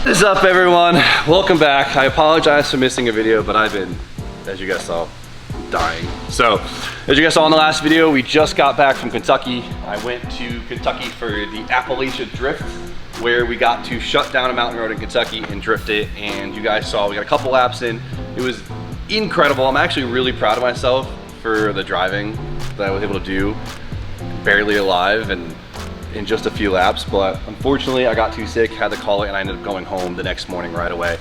What is up, everyone? Welcome back. I apologize for missing a video, but I've been, as you guys saw, dying. So, as you guys saw in the last video, we just got back from Kentucky. I went to Kentucky for the Appalachian Drift, where we got to shut down a mountain road in Kentucky and drift it. And you guys saw, we got a couple laps in. It was incredible. I'm actually really proud of myself for the driving that I was able to do, barely alive and in just a few laps. But unfortunately I got too sick, had to call it, and I ended up going home the next morning right away.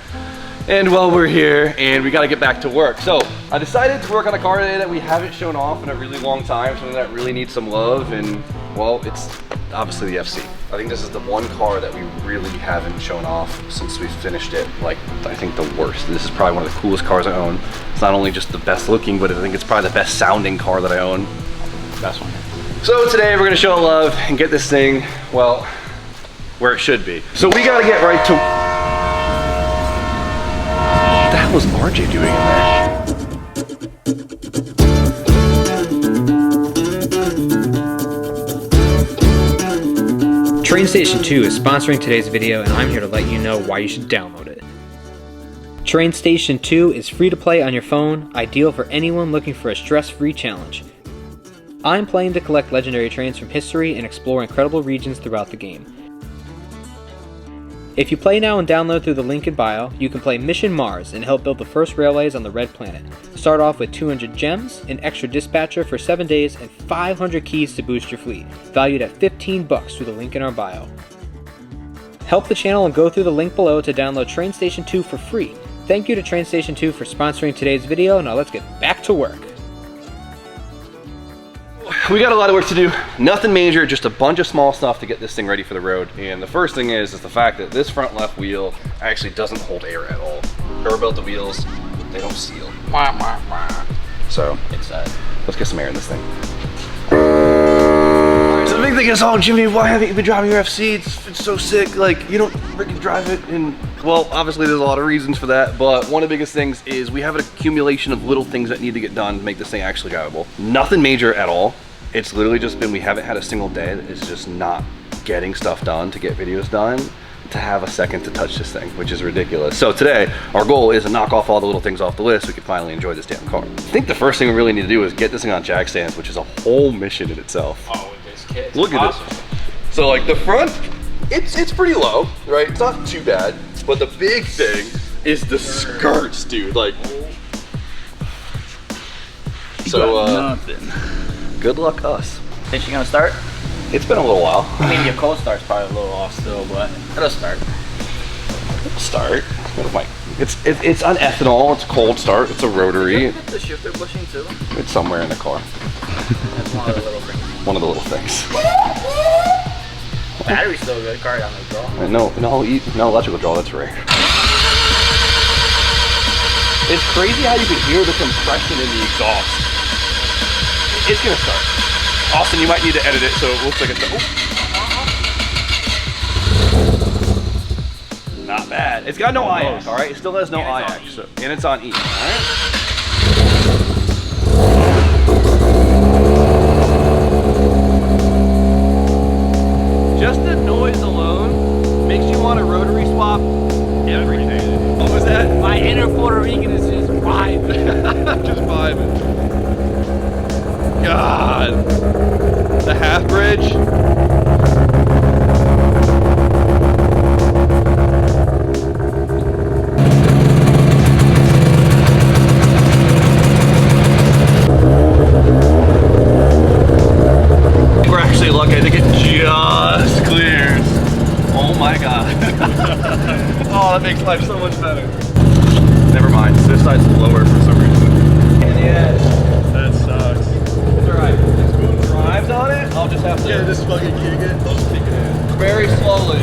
And well, we're here and we got to get back to work. So I decided to work on a car today that we haven't shown off in a really long time, something that really needs some love. And well, it's obviously the FC. I think this is the one car that we really haven't shown off since we finished it. Like, I think the worst. This is probably one of the coolest cars I own. It's not only just the best looking, but I think it's probably the best sounding car that I own. Best one. So today we're gonna show it love and get this thing, well, where it should be. So we gotta get right to... What the hell was RJ doing in there? Train Station 2 is sponsoring today's video, and I'm here to let you know why you should download it. Train Station 2 is free to play on your phone, ideal for anyone looking for a stress-free challenge. I'm playing to collect legendary trains from history and explore incredible regions throughout the game. If you play now and download through the link in bio, you can play Mission Mars and help build the first railways on the Red Planet. Start off with 200 gems, an extra dispatcher for 7 days, and 500 keys to boost your fleet, valued at $15 through the link in our bio. Help the channel and go through the link below to download Train Station 2 for free. Thank you to Train Station 2 for sponsoring today's video. Now let's get back to work. We got a lot of work to do. Nothing major, just a bunch of small stuff to get this thing ready for the road. And the first thing is the fact that this front left wheel actually doesn't hold air at all. Whoever built the wheels, they don't seal. So it's let's get some air in this thing. Alright, so the big thing is, oh Jimmy, why haven't you been driving your FC? It's so sick. Like, you don't freaking drive it. And well, obviously there's a lot of reasons for that, but one of the biggest things is we have an accumulation of little things that need to get done to make this thing actually drivable. Nothing major at all. It's literally just been, we haven't had a single day that is just not getting stuff done, to get videos done, to have a second to touch this thing, which is ridiculous. So today, our goal is to knock off all the little things off the list so we can finally enjoy this damn car. I think the first thing we really need to do is get this thing on jack stands, which is a whole mission in itself. Oh, with this kit. Look at this. So like the front, it's pretty low, right? It's not too bad, but the big thing is the skirts, dude. Like, so nothing. Good luck us. Think you gonna start? It's been a little while. I mean, your cold start's probably a little off still, but it'll start. It'll start. It's on ethanol. It's a cold start. It's a rotary. Did you get the shifter bushing too? It's somewhere in the car. That's one of the little things. One of the little things. Battery's still good. Car down the draw. No electrical draw. That's rare. It's crazy how you can hear the compression in the exhaust. It's gonna start. Austin, you might need to edit it so it looks like it's... Oh. Not bad. It's got no IX, all right? It still has no IX, so, and it's on E, all right? Just the noise alone makes you want a rotary swap everything. What was that? My inner Puerto Rican is just vibing. Just vibing. God, the half bridge. We're actually lucky. I think it just clears. Oh my God. Oh, that makes life so much better. Never mind. This side's lower for some reason. And yeah, that sucks. Alright, smooth drives on it. I'll just have to just fucking kick it. I'll just kick it in. Very slowly.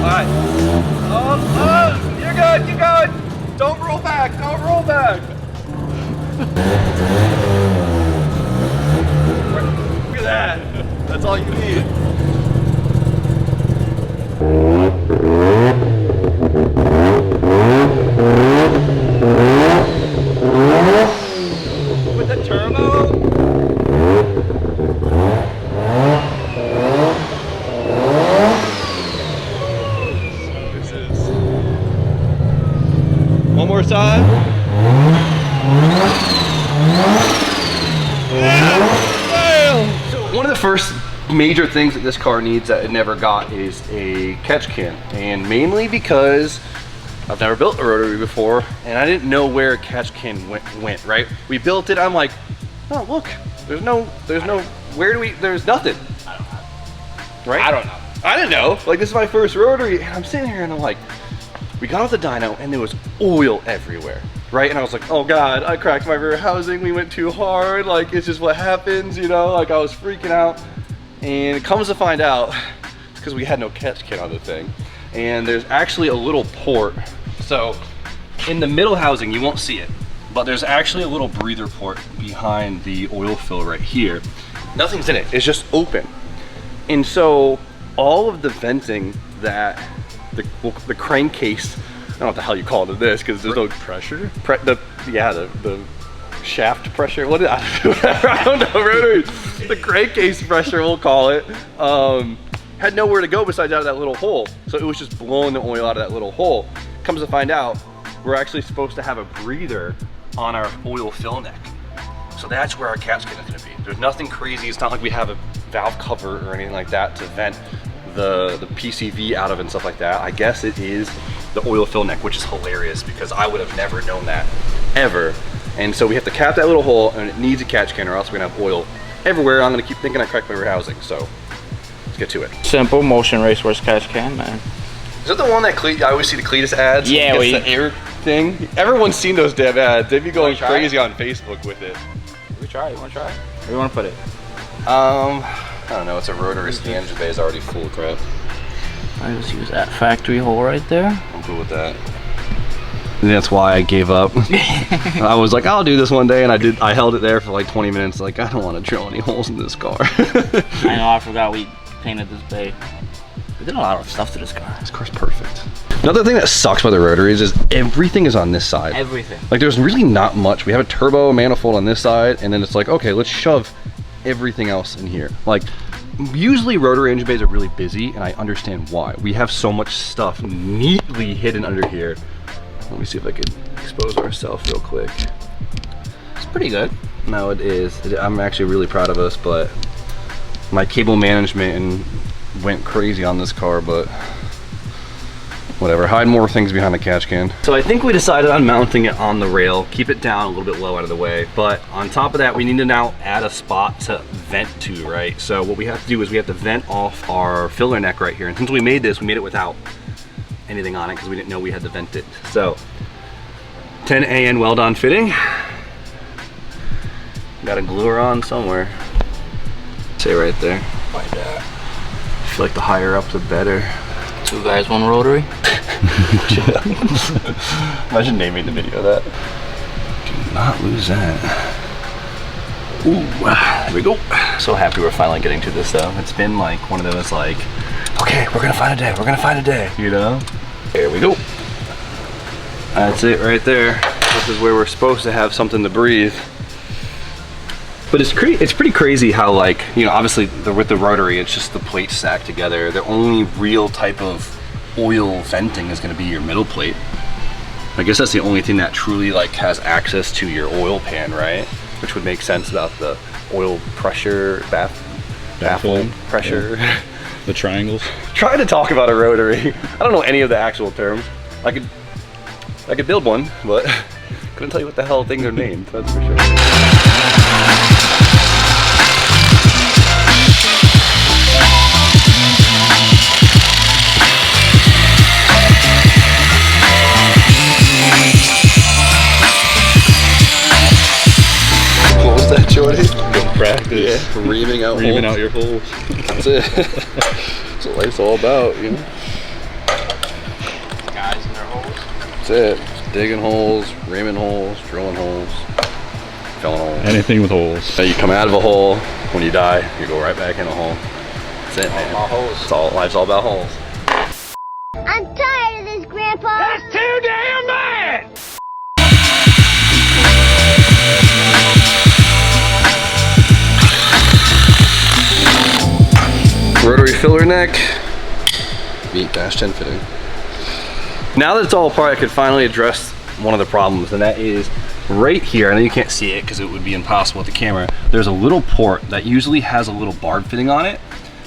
Alright. Oh, you're good, keep going. Don't roll back, don't roll back. Look at that. That's all you need. One more time. So one of the first major things that this car needs that it never got is a catch can, and mainly because I've never built a rotary before and I didn't know where a catch can went, right? We built it, I'm like, oh look, there's nothing. Right? I don't know. I didn't know. Like, this is my first rotary, and I'm sitting here and I'm like, we got off the dyno and there was oil everywhere, right? And I was like, oh God, I cracked my rear housing. We went too hard. Like, it's just what happens, you know? Like, I was freaking out. And it comes to find out, it's because we had no catch kit on the thing. And there's actually a little port. So in the middle housing, you won't see it, but there's actually a little breather port behind the oil fill right here. Nothing's in it, it's just open. And so all of the venting that the crankcase, I don't know what the hell you call it this, because there's no pressure. The shaft pressure. What is I don't know. Rotary. The crankcase pressure, we'll call it. Had nowhere to go besides out of that little hole. So it was just blowing the oil out of that little hole. Comes to find out, we're actually supposed to have a breather on our oil fill neck. So that's where our catch can is going to be. There's nothing crazy. It's not like we have a valve cover or anything like that to vent the PCV out of and stuff like that. I guess it is the oil fill neck, which is hilarious because I would have never known that ever. And so we have to cap that little hole, and it needs a catch can or else we're gonna have oil everywhere. I'm gonna keep thinking I cracked my rear housing. So let's get to it. Simple motion racehorse catch can, man. Is that the one that I always see the Cletus ads? Yeah, the air thing. Everyone's seen those damn ads. They'd be going crazy on Facebook with it. We try. You wanna try? Where do you wanna put it? I don't know. It's a rotary. The engine bay is already full of crap. I just use that factory hole right there. I'm cool with that. And that's why I gave up. I was like, I'll do this one day, and I held it there for like 20 minutes. Like, I don't want to drill any holes in this car. I know. I forgot we painted this bay. We did a lot of stuff to this car. This car's perfect. Another thing that sucks about the rotaries is everything is on this side. Everything. Like, there's really not much. We have a turbo manifold on this side, and then it's like, okay, let's shove everything else in here. Like, usually rotary engine bays are really busy, and I understand why. We have so much stuff neatly hidden under here. Let me see if I could expose ourselves real quick. It's pretty good. No, it is. I'm actually really proud of us, but my cable management went crazy on this car, but whatever. Hide more things behind the catch can. So I think we decided on mounting it on the rail, keep it down a little bit low out of the way, but on top of that, we need to now add a spot to vent to, right? So what we have to do is we have to vent off our filler neck right here. And since we made this, we made it without anything on it because we didn't know we had to vent it. So 10 AN weld-on fitting. Got a glue her on somewhere. Say right there. Like that. I feel like the higher up, the better. 2 guys, 1 rotary. Imagine naming the video that. Do not lose that. Ooh, there we go. So happy we're finally getting to this though. It's been like one of those like, okay, we're gonna find a day, we're gonna find a day, you know? There we go. That's it right there. This is where we're supposed to have something to breathe. But it's pretty crazy how, like, you know, obviously with the rotary, it's just the plates stacked together. The only real type of oil venting is gonna be your middle plate. I guess that's the only thing that truly like has access to your oil pan, right? Which would make sense about the oil pressure, baffle pressure. Yeah. The triangles. Trying to talk about a rotary. I don't know any of the actual terms. I could build one, but couldn't tell you what the hell things are named, that's for sure. What was that, Jordy? Good practice. Yeah, reaming out your holes. That's it. That's what life's all about, you know? Guys in their holes. That's it. Digging holes, reaming holes, drilling holes, filling holes. Anything with holes. So you come out of a hole, when you die, you go right back in a hole. That's it, man. All holes. It's all, life's all about holes. I'm tired of this, Grandpa. That's too damn bad! Rotary filler neck, meet -10 fitting. Now that it's all apart, I could finally address one of the problems, and that is right here. I know you can't see it because it would be impossible with the camera. There's a little port that usually has a little barb fitting on it,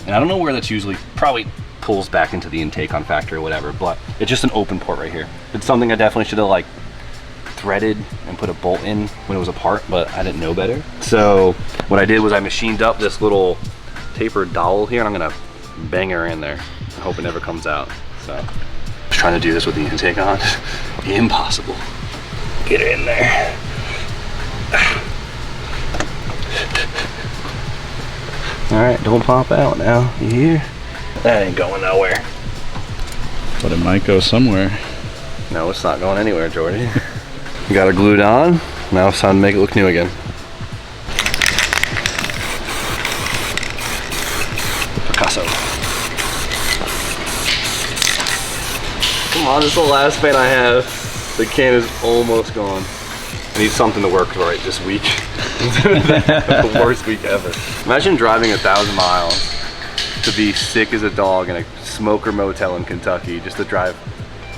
and I don't know where that's usually, probably pulls back into the intake on factory or whatever, but it's just an open port right here. It's something I definitely should have like threaded and put a bolt in when it was apart, but I didn't know better. So what I did was I machined up this little tapered dowel here, and I'm gonna bang her in there. I hope it never comes out. So just trying to do this with the intake on. Impossible. Get her in there. All right, don't pop out now. You hear? That ain't going nowhere. But it might go somewhere. No, it's not going anywhere, Jordy. You got her glued on. Now it's time to make it look new again. Picasso. Come on, this is the last paint I have. The can is almost gone. I need something to work right this week. The worst week ever. Imagine driving 1,000 miles to be sick as a dog in a smoker motel in Kentucky just to drive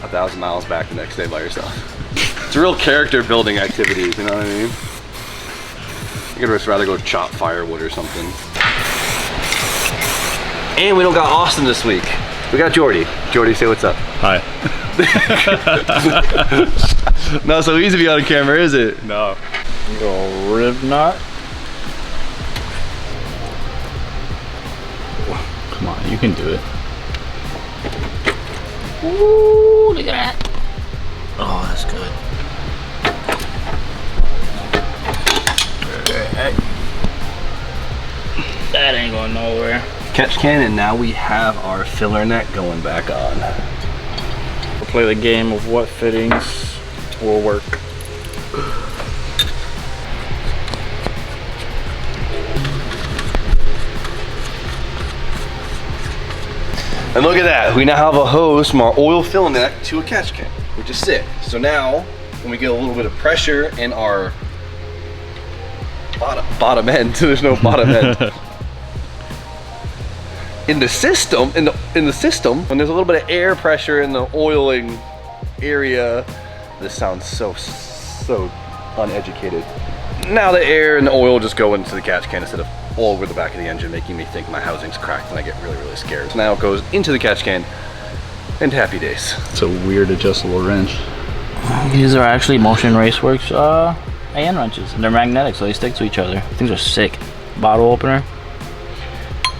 1,000 miles back the next day by yourself. It's a real character building activity, you know what I mean? I could just rather go chop firewood or something. And we don't got Austin this week. We got Jordy. Jordy, say what's up. Hi. Not so easy to be on camera, is it? No. Little rib knot. Come on, you can do it. Ooh, look at that. Oh, that's good. That ain't going nowhere. Catch can, and now we have our filler neck going back on. We'll play the game of what fittings will work. And look at that, we now have a hose from our oil fill neck to a catch can, which is sick. So now, when we get a little bit of pressure in our bottom end, there's no bottom end. In the system, when there's a little bit of air pressure in the oiling area, this sounds so uneducated. Now the air and the oil just go into the catch can instead of all over the back of the engine, making me think my housing's cracked and I get really, really scared. So now it goes into the catch can and happy days. It's a weird adjustable wrench. These are actually Motion Raceworks AN wrenches, and they're magnetic, so they stick to each other. Things are sick. Bottle opener.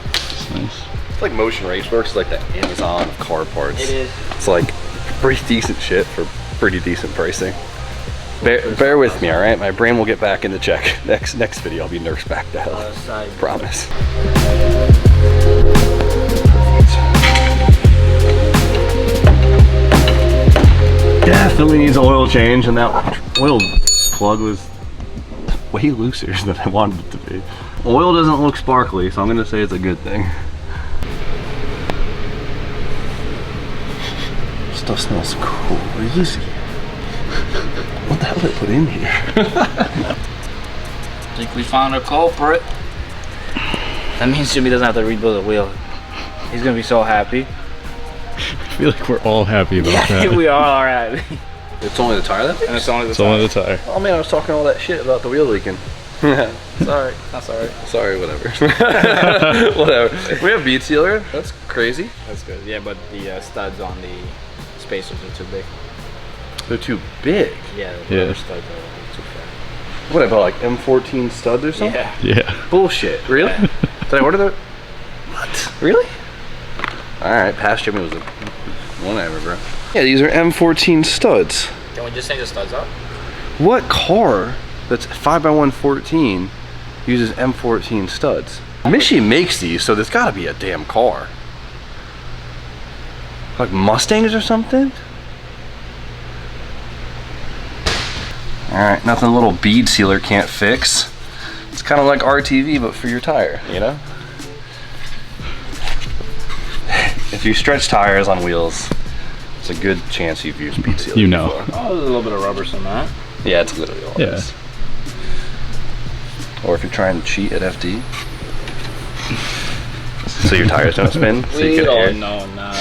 It's nice. It's like Motion Raceworks, it's like the Amazon of car parts. It is. It's like pretty decent shit for pretty decent pricing. Bear with me, all right? My brain will get back into check. Next video, I'll be nursed back to hell. Promise. Definitely needs an oil change, and that oil plug was way looser than I wanted it to be. Oil doesn't look sparkly, so I'm gonna say it's a good thing. Stuff smells crazy. What the hell did I put in here? I think we found a culprit. That means Jimmy doesn't have to rebuild the wheel. He's gonna be so happy. I feel like we're all happy about that. We are alright. It's only the tire that fixed? And it's only the It's only the tire. Oh man, I was talking all that shit about the wheel leaking. Sorry, not sorry. Sorry, whatever. Whatever. We have bead sealer. That's crazy. That's good. Yeah, but the studs on the spacers are too big. They're too big. Yeah, the Yeah. rubber studs are too fat. What about like M14 studs or something? Yeah. Yeah. Bullshit. Really? Did I order the? What? Really? All right, past Jimmy was a whatever, bro. Yeah, these are M14 studs. Can we just take the studs out? What car that's 5x114 uses M14 studs? Michi makes these, so there's gotta be a damn car. Like Mustangs or something? Alright, nothing a little bead sealer can't fix. It's kind of like RTV, but for your tire, you know? If you stretch tires on wheels, it's a good chance you've used bead sealer You know. before. Oh, there's a little bit of rubber cement. Yeah, it's literally all it Yeah. is. Or if you're trying to cheat at FD. So your tires don't spin? So you We can air. don't know now.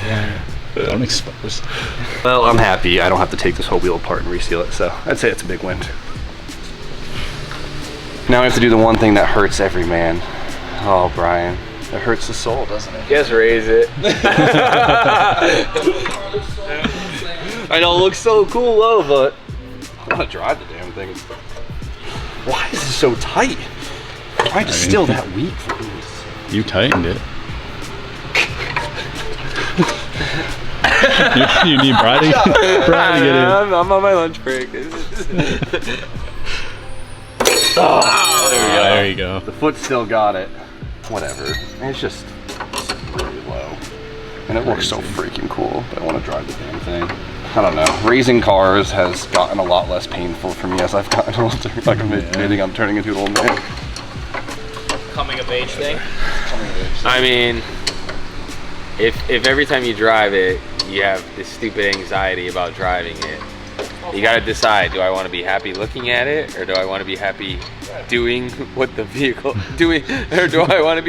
Yeah. Don't expose. Well, I'm happy I don't have to take this whole wheel apart and reseal it, so I'd say it's a big win. Now we have to do the one thing that hurts every man. Oh, Brian. It hurts the soul, doesn't it? Just raise it. I know it looks so cool low, but I want to drive the damn thing. Why is it so tight? Why is it still that weak for me? You tightened it. you need Brian to get in. I'm on my lunch break. There you go. The foot still got it. Whatever. It's just really low. And it looks so freaking cool, but I want to drive the damn thing. I don't know. Raising cars has gotten a lot less painful for me as I've gotten older. Like I'm admitting I'm turning into an old man. Coming of age thing? I mean, if every time you drive it, you have this stupid anxiety about driving it, you gotta decide, do I want to be happy looking at it, or do I want to be happy doing what the vehicle doing, or do I want to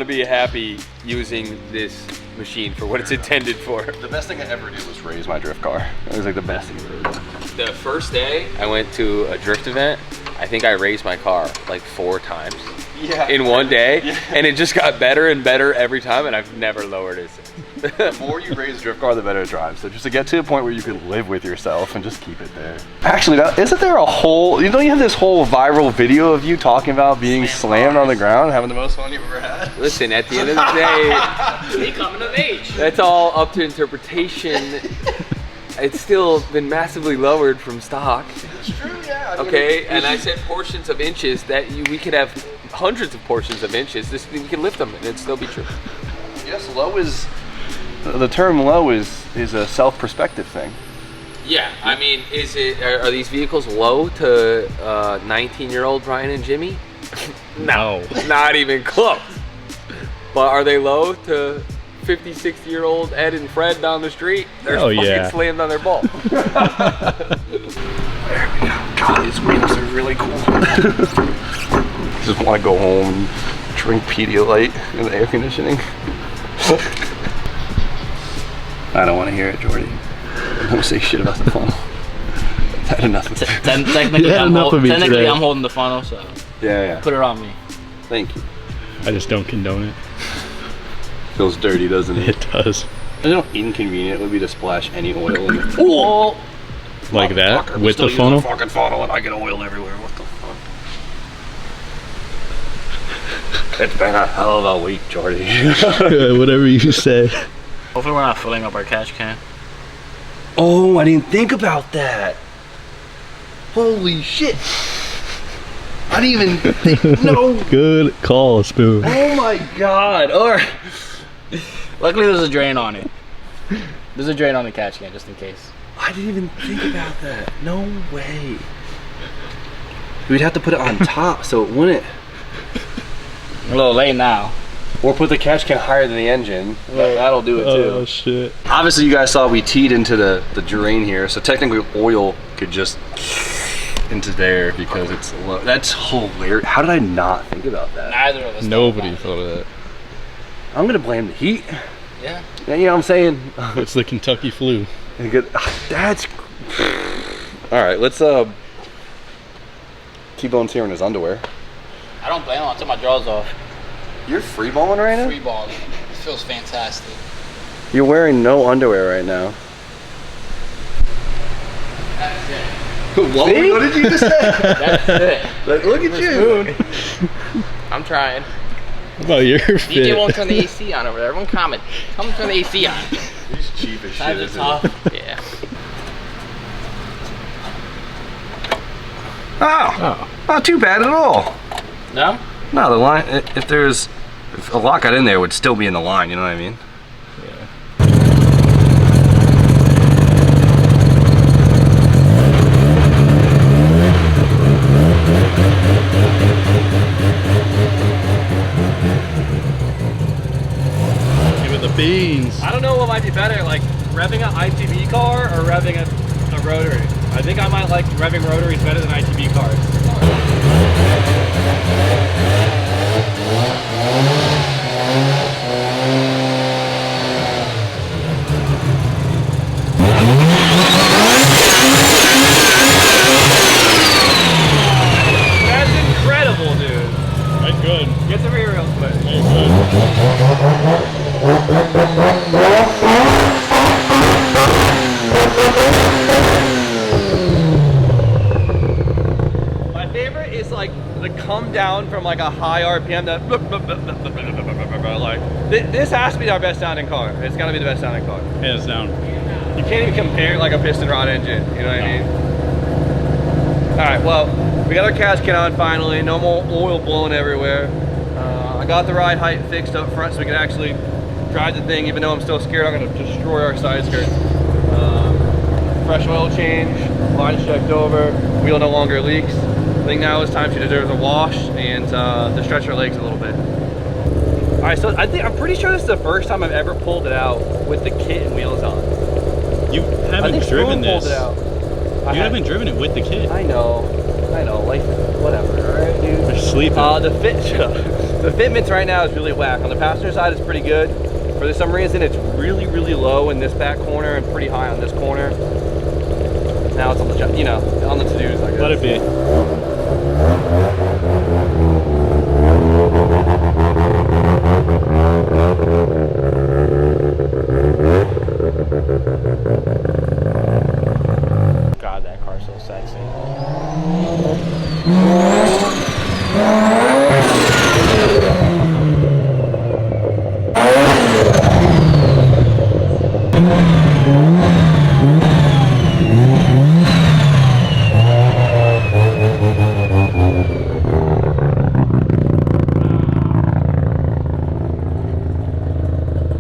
be happy using this machine for what it's intended for? The best thing I ever did was raise my drift car. It was like the best thing I ever did. The first day I went to a drift event, I think I raised my car like 4 times in one day, and it just got better and better every time, and I've never lowered it since. The more you raise a drift car, the better it drives. So just to get to a point where you can live with yourself and just keep it there. Actually, isn't there a whole, don't you have this whole viral video of you talking about being slammed on the ground, having the most fun you've ever had? Listen, at the end of the day, me coming of age. That's all up to interpretation. It's still been massively lowered from stock. It's true, yeah. Okay, and I said portions of inches, that we could have hundreds of portions of inches. We can lift them and it'd still be true. Yes, low is, the term low is a self-perspective thing. Yeah, I mean, are these vehicles low to 19-year-old Brian and Jimmy? No, not even close. But are they low to 50, 60-year-old Ed and Fred down the street? They're fucking slammed on their ball. There we go. God, these wheels are really cool. Just want to go home and drink Pedialyte in the air conditioning. I don't want to hear it, Jordy. Don't say shit about the funnel. I've had enough of it. Technically, I'm holding the funnel, so Yeah. put it on me. Thank you. I just don't condone it. Feels dirty, doesn't it? It does. You know how inconvenient it would be to splash any oil in it? Oh! Like that? With the funnel? Fucking funnel and I get oil everywhere. What the fuck? It's been a hell of a week, Jordy. Whatever you say. Hopefully we're not filling up our catch can. Oh, I didn't think about that. Holy shit. I didn't even think. No. Good call, Spoon. Oh my god. Or Luckily there's a drain on it. There's a drain on the catch can just in case. I didn't even think about that. No way. We'd have to put it on top so it wouldn't. A little late now. Or put the catch can higher than the engine. That'll do it too. Oh shit. Obviously you guys saw we teed into the drain here, so technically oil could just into there because it's low. That's hilarious. How did I not think about that? Neither of us. Nobody thought of that. I'm gonna blame the heat. Yeah. You know what I'm saying? It's the Kentucky flu. That's alright, let's T-Bone's here in his underwear. I don't blame him. I'll take my drawers off. You're freeballing right now? Free ball. It feels fantastic. You're wearing no underwear right now. That's it. What did you just say? That's it. Look at you. I'm trying. What about your fit? DJ won't turn the AC on over there. Everyone comment. Tell him to turn the AC on. He's cheap as shit, Times are isn't tough. he? Yeah. Oh, not too bad at all. No? No, the line, if a lock got in there, it would still be in the line, you know what I mean? Give it the beans. I don't know what might be better, like revving an ITV car or revving a Rotary. I think I might like revving Rotaries better than ITV cars. come down from like a high RPM that like this has to be our best sounding car. It's got to be the best sounding car. Hands down. You can't even compare like a piston rod engine. You know what I mean? All right. Well, we got our catch can on finally. No more oil blowing everywhere. I got the ride height fixed up front so we can actually drive the thing. Even though I'm still scared, I'm gonna destroy our side skirts. Fresh oil change. Line's checked over. Wheel no longer leaks. I think now it's time she deserves a wash and to stretch her legs a little bit. All right, so I'm pretty sure this is the first time I've ever pulled it out with the kit and wheels on. You haven't driven this. Pulled it out. You haven't driven it with the kit. I know, like whatever. All right, dude. You're sleeping. The fitments right now is really whack. On the passenger side, it's pretty good. For some reason, it's really, really low in this back corner and pretty high on this corner. Now it's on the, you know, on the to-dos, I guess. Let it be. God, that car's so sexy.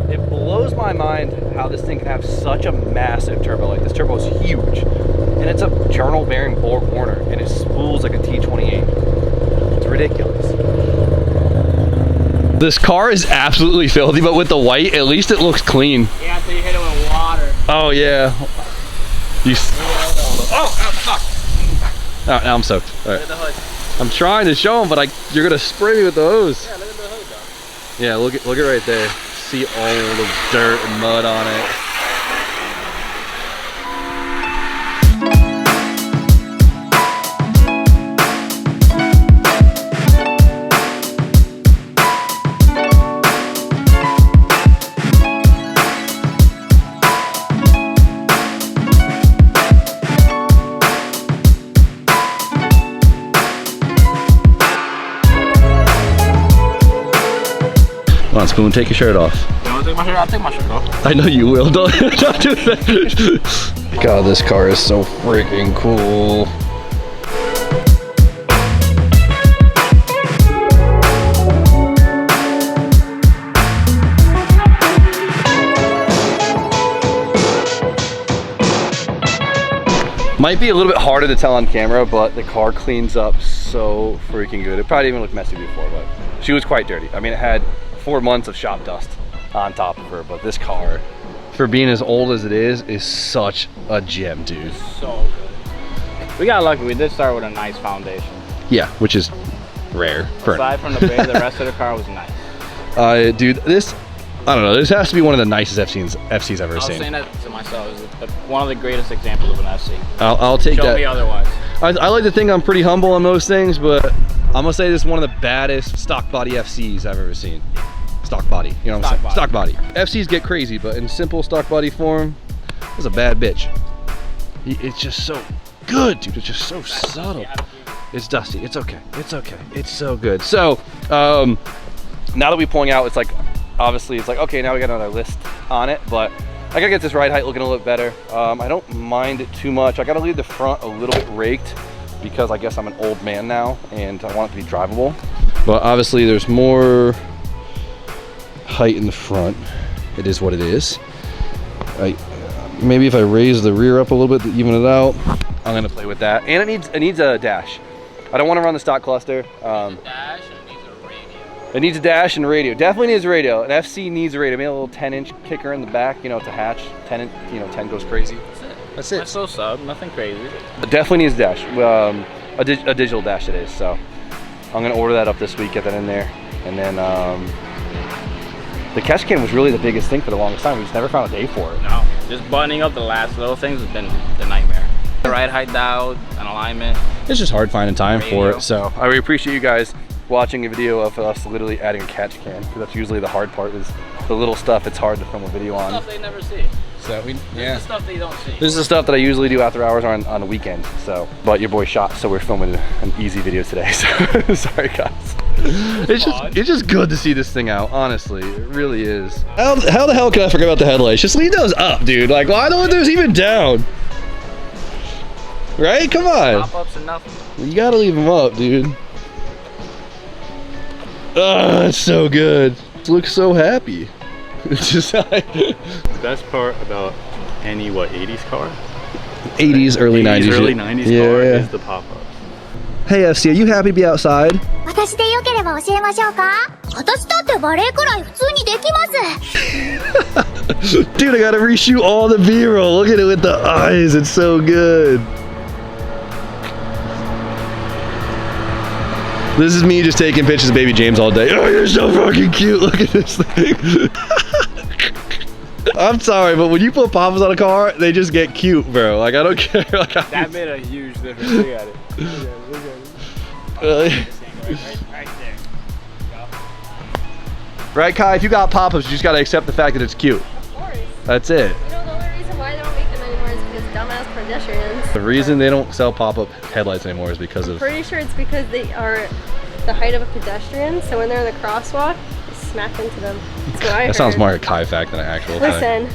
It blows my mind how this thing can have such a massive turbo. Like, this turbo is huge. And it's a journal bearing Borg Warner, and it spools like a T28. It's ridiculous. This car is absolutely filthy, but with the white, at least it looks clean. Yeah, until you hit it with water. Oh yeah. Fuck. Oh, now I'm soaked. All right. I'm trying to show them, but you're gonna spray me with the hose. Yeah, look at the hood though. Yeah, look at right there. See all the dirt and mud on it. Come on, Spoon, take your shirt off. You want to take my shirt? I'll take my shirt off. I know you will. Don't do that. God, this car is so freaking cool. Might be a little bit harder to tell on camera, but the car cleans up so freaking good. It probably even looked messy before, but she was quite dirty. I mean, it had 4 months of shop dust on top of her, but this car, for being as old as it is such a gem, dude. So good. We got lucky. We did start with a nice foundation. Yeah, which is rare. Aside from the base, the rest of the car was nice. Dude, this, I don't know, this has to be one of the nicest FCs I've ever I was seen. saying that to myself. It was one of the greatest examples of an FC. I'll take Show that. me otherwise. I like to think I'm pretty humble on most things, but I'm gonna say this is one of the baddest stock body FCs I've ever seen. Stock body, you know what I'm saying? Stock body. FCs get crazy, but in simple stock body form, it's a bad bitch. It's just so good, dude. It's just so subtle. It's dusty. It's okay. It's okay. It's so good. So, now that we're pulling out, it's like, obviously, it's like, okay, now we got another list on it, but I gotta get this ride height looking a little bit better. I don't mind it too much. I gotta leave the front a little bit raked because I guess I'm an old man now and I want it to be drivable. But obviously there's more height in the front. It is what it is. Maybe if I raise the rear up a little bit to even it out, I'm gonna play with that. And it needs a dash. I don't want to run the stock cluster. It needs a dash and a radio. Definitely needs a radio. An FC needs a radio. Maybe a little 10-inch kicker in the back. You know, it's a hatch. 10 goes crazy. That's it. That's so sub. Nothing crazy. It definitely needs a dash. A digital dash it is. So I'm gonna order that up this week. Get that in there, and then the catch can was really the biggest thing for the longest time. We just never found a day for it. No, just buttoning up the last little things has been the nightmare. The ride height dialed, an alignment. It's just hard finding time for it. So I really appreciate you guys watching a video of us literally adding a catch can, because that's usually the hard part, is the little stuff it's hard to film a video on. Stuff they never see. So we, This yeah. is the stuff that you don't see. This is the stuff that I usually do after hours on the weekend. So, but your boy shot, so we're filming an easy video today. So sorry guys. It's just good to see this thing out. Honestly, it really is. How the hell can I forget about the headlights? Just leave those up, dude. Like, why don't those even down? Right? Come on. Pop-ups and nothing. You gotta leave them up, dude. Oh, it's so good. It looks so happy. It's just like The best part about any 80s car? 80s, early 90s. Early 90s car is the pop-ups. Hey FC, are you happy to be outside? 私でよければ教えましょうか？私だってバレエくらい普通にできます。 Dude, I gotta reshoot all the B-roll. Look at it with the eyes. It's so good. This is me just taking pictures of baby James all day. Oh, you're so fucking cute. Look at this thing. I'm sorry, but when you put pop-ups on a car, they just get cute, bro. Like, I don't care. Like, That made a huge difference. Look at it. Look at it. Right there. Right, Kai? If you got pop-ups, you just gotta accept the fact that it's cute. Of course. That's it. You know, the only reason why they don't make them anymore is because dumbass pedestrians. The reason they don't sell pop-up headlights anymore is because of... Pretty sure it's because they are the height of a pedestrian, so when they're in the crosswalk, they smack into them. That's what I heard. That sounds more like a Kai fact than an actual thing. Listen,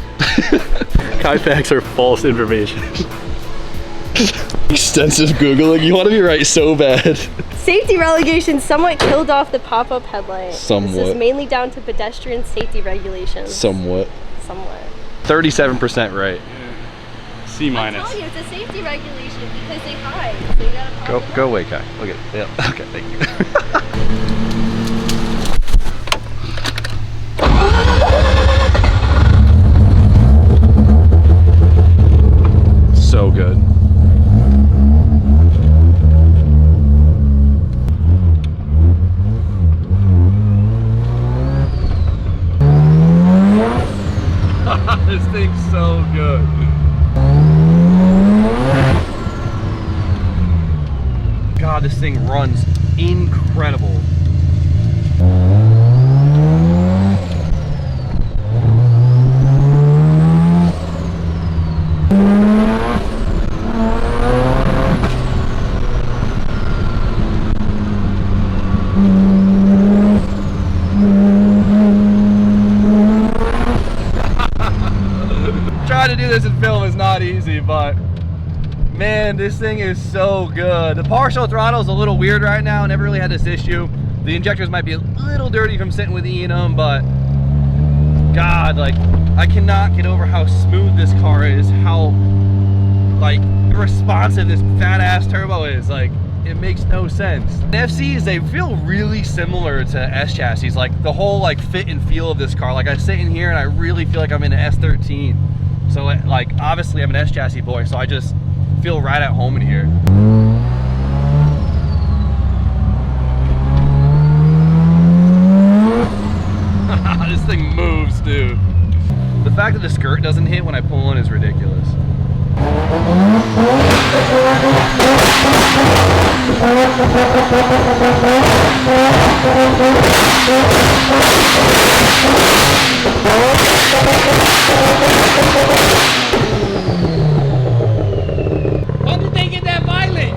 Kai facts are false information. Extensive Googling. You want to be right so bad. safety relegation somewhat killed off the pop-up headlight. Somewhat. This is mainly down to pedestrian safety regulations. Somewhat. 37% right. C I minus. told you, it's a safety regulation because they hide. So you gotta pop them Go up. away, Kai. Look at it. Yeah. Okay, thank you. So good. This thing's so good. God, this thing runs incredible. Trying to do this in film is not easy, but man, this thing is so good. The partial throttle is a little weird right now. Never really had this issue. The injectors might be a little dirty from sitting with E in them, but God, like, I cannot get over how smooth this car is, how like responsive this fat ass turbo is. Like, it makes no sense. The FCs, they feel really similar to S chassis, like the whole like fit and feel of this car. Like, I sit in here and I really feel like I'm in an S13. So like, obviously I'm an S chassis boy, so I just feel right at home in here. This thing moves, dude. The fact that the skirt doesn't hit when I pull in is ridiculous. When did they get that violent?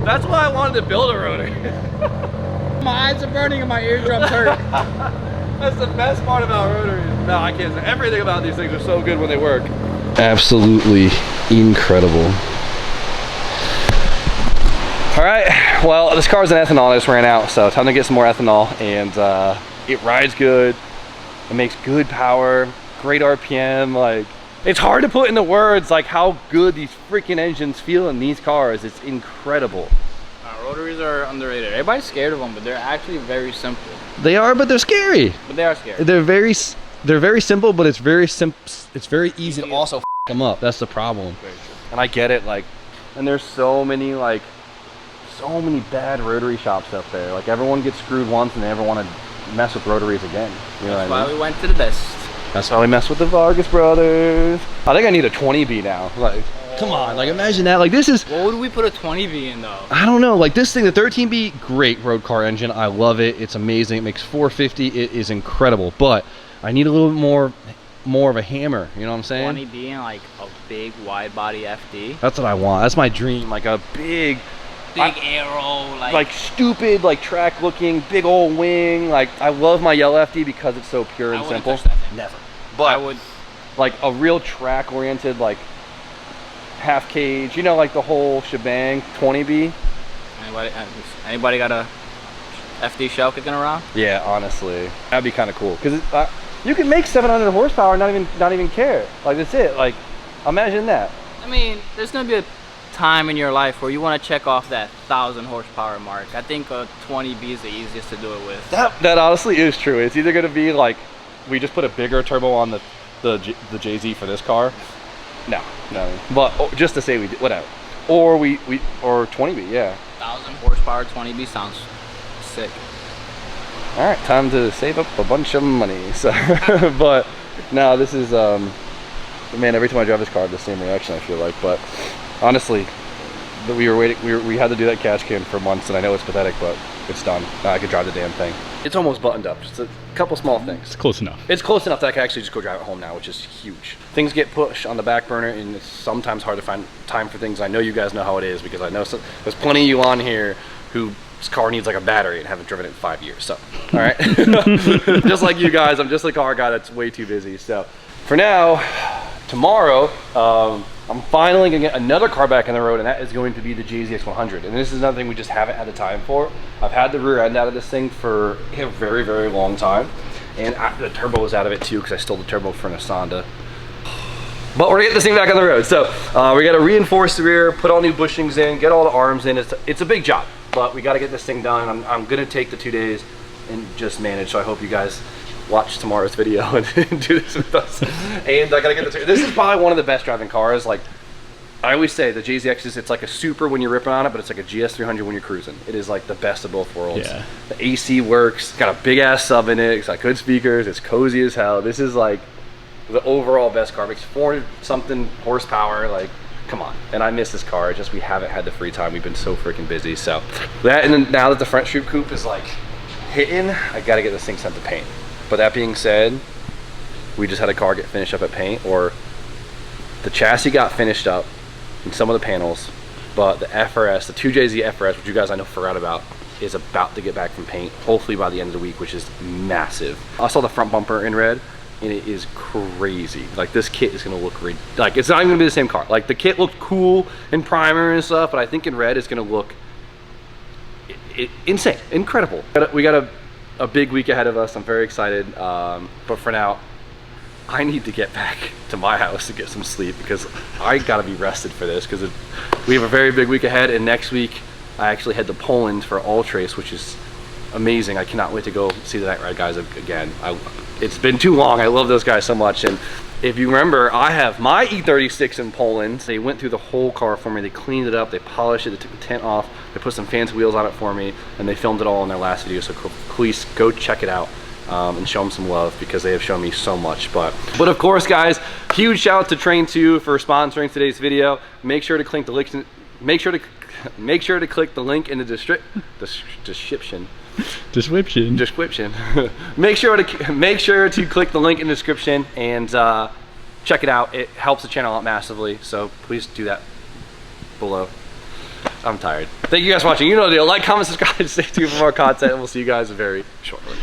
That's why I wanted to build a Rotary. My eyes are burning and my eardrums hurt. That's the best part about Rotaries. No, I can't say. Everything about these things are so good when they work. Absolutely incredible. All right, well, this car's an ethanol. I just ran out, so time to get some more ethanol. And it rides good. It makes good power, great RPM. Like, it's hard to put into words like how good these freaking engines feel in these cars. It's incredible. Rotaries are underrated. Everybody's scared of them, but they're actually very simple. They are, but they're scary. But they are scary. They're very simple, but it's very easy to also f them up. That's the problem. And I get it, like, and there's so many bad Rotary shops up there. Like, everyone gets screwed once and they never want to mess with Rotaries again. You know That's what I why mean? we went to the best. That's why we mess with the Vargas brothers. I think I need a 20B now. Like, come on, like, imagine that. Like, this is, What would we put a 20V in though? I don't know, like this thing, the 13B, great road car engine. I love it. It's amazing. It makes 450. It is incredible. But I need a little bit more more of a hammer. You know what I'm saying? 20 being like a big wide body FD. That's what I want. That's my dream. Like a big Arrow, like stupid, like track looking, big old wing. Like I love my yellow FD because it's so pure and simple. Never. But I would like a real track oriented, like half cage, you know, like the whole shebang. 20B. Anybody got a FD shell kicking around? Yeah, honestly, that'd be kind of cool because you can make 700 horsepower, and not even care. Like that's it. Like imagine that. I mean, there's gonna be a time in your life where you want to check off that 1,000 horsepower mark. I think a 20B is the easiest to do it with. That honestly is true. It's either gonna be like we just put a bigger turbo on the JZ for this car. No. But just to say we did, whatever. Or or 20B, yeah. 1,000 horsepower 20B sounds sick. All right, time to save up a bunch of money. So, but no, this is man. Every time I drive this car, I have the same reaction. I feel like, but honestly, we had to do that catch can for months, and I know it's pathetic, but it's done. Now I can drive the damn thing. It's almost buttoned up. Just a couple small things. It's close enough. It's close enough that I can actually just go drive it home now, which is huge. Things get pushed on the back burner, and it's sometimes hard to find time for things. I know you guys know how it is because I know there's plenty of you on here whose car needs like a battery and haven't driven it in 5 years. So, all right, just like you guys, I'm just a car guy that's way too busy. So, for now, tomorrow, I'm finally gonna get another car back on the road, and that is going to be the JZX 100. And this is another thing we just haven't had the time for. I've had the rear end out of this thing for a very, very long time, and the turbo was out of it too because I stole the turbo for an Asanda. But we're gonna get this thing back on the road. So we gotta reinforce the rear, put all new bushings in, get all the arms in. It's a big job, but we gotta get this thing done. I'm gonna take the 2 days and just manage. So I hope you guys watch tomorrow's video and do this with us. And I gotta get this is probably one of the best driving cars. Like I always say, the JZX it's like a super when you're ripping on it, but it's like a GS300 when you're cruising. It is like the best of both worlds. Yeah. The AC works, got a big ass sub in it, it's got good speakers, it's cozy as hell. This is like the overall best car. Makes 400 something horsepower, like come on. And I miss this car, it's just we haven't had the free time. We've been so freaking busy. So that, and then now that the front Troop Coupe is like hitting, I gotta get this thing sent to paint. But that being said, we just had a car get finished up at paint, or the chassis got finished up in some of the panels, but the FRS, the 2JZ FRS, which you guys I know forgot about, is about to get back from paint, hopefully by the end of the week, which is massive. I saw the front bumper in red, and it is crazy. Like this kit is gonna look, like it's not even gonna be the same car. Like the kit looked cool in primer and stuff, but I think in red it's gonna look insane, incredible. We got a big week ahead of us. I'm very excited, but for now, I need to get back to my house to get some sleep because I gotta be rested for this because we have a very big week ahead, and next week I actually head to Poland for All Trace, which is amazing. I cannot wait to go see the Night Ride guys again. It's been too long. I love those guys so much, and if you remember, I have my E36 in Poland. They went through the whole car for me. They cleaned it up, they polished it, they took the tent off, they put some fancy wheels on it for me, and they filmed it all in their last video, so please go check it out. And show them some love because they have shown me so much. But of course, guys, huge shout out to Train 2 for sponsoring today's video. Make sure to click the link. Make sure to click the link in the description. make sure to click the link in the description and check it out. It helps the channel out massively. So please do that below. I'm tired. Thank you guys for watching. You know the deal. Like, comment, subscribe, stay tuned for more content, and we'll see you guys very shortly.